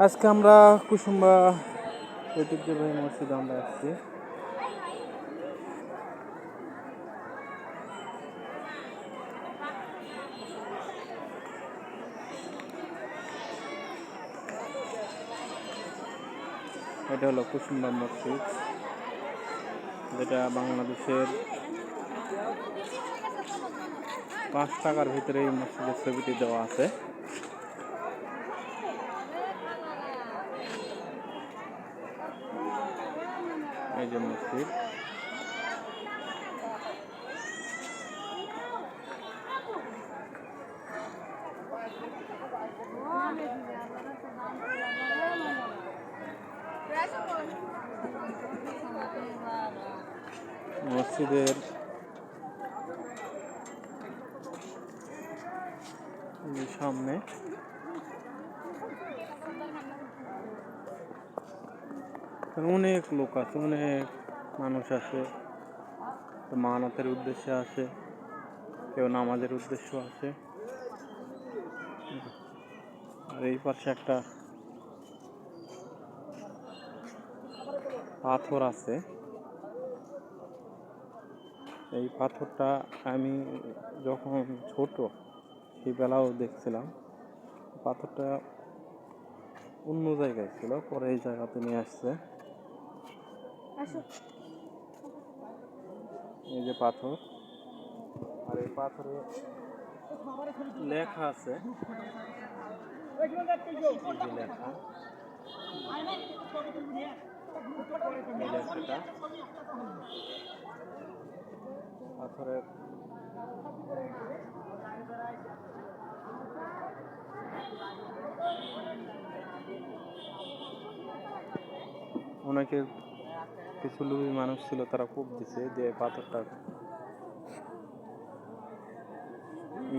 আজকে আমরা কুসুম্বা ঐতিহ্যবাহী মসজিদে আমরা আসছি। এটা হলো কুসুম্বা মসজিদ, যেটা বাংলাদেশের 5 টাকার ভিতরে এই মসজিদের ছবিটি দেওয়া আছে। এই যে মসজিদ, মসজিদের সামনে অনেক লোক আছে, অনেক মানুষ আছে। মানতের উদ্দেশ্যে আসে, কেউ নামাজের উদ্দেশ্য আসে। আর এই পাশে একটা পাথর আছে। এই পাথরটা আমি যখন ছোট সেই বেলাও দেখছিলাম। পাথরটা অন্য জায়গায় ছিল, পরে এই জায়গাতে নিয়ে আসছে। এই যে পাথর, আর এই পাথরে লেখা আছে, এই যে লেখা, এই লেখাটা পাথরের অনেকে কিছু লোভী মানুষ ছিল, তারা কূপ দিছে যে পাথরটা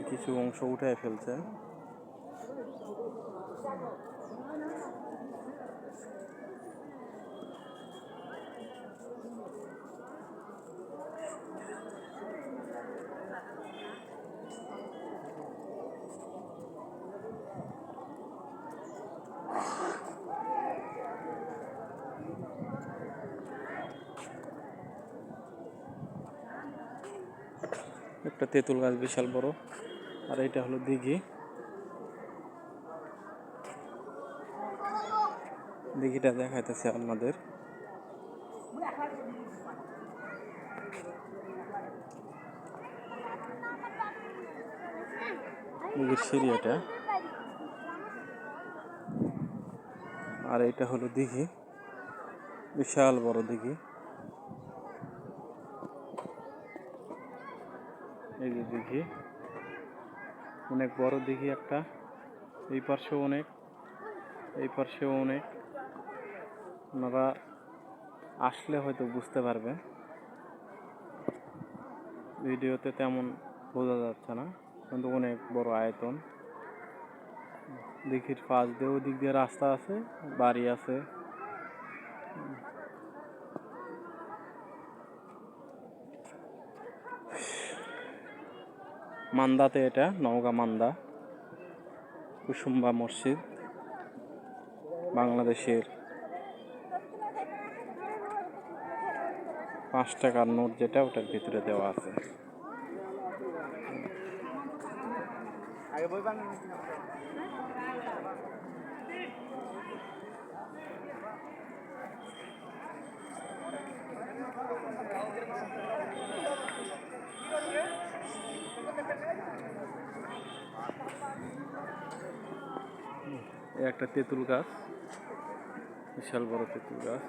কিছু অংশ উঠায় ফেলছে। একটা তেঁতুল গাছ বিশাল বড়। আর এটা হলো দিঘি। দিঘিটা দেখাইতেছে আপনাদের। দিঘির সিঁড়ি এটা। আর এটা হলো দিঘি, বিশাল বড় দিঘি। এই যে দিঘি, অনেক বড় দিঘি একটা। এই পাশেও অনেক, এই পাশেও অনেক। আপনারা আসলে হয়তো বুঝতে পারবেন, ভিডিওতে তেমন বোঝা যাচ্ছে না, কিন্তু অনেক বড় আয়তন। দিঘির পাশ দিয়েও দিক দিয়ে রাস্তা আছে, বাড়ি আছে। মান্দাতে, এটা নওগাঁ মান্দা কুসুম্বা মসজিদ, বাংলাদেশের 5 টাকার নোট যেটা, ওটার ভিতরে দেওয়া আছে। একটা তেঁতুল গাছ, বিশাল বড় তেঁতুল গাছ।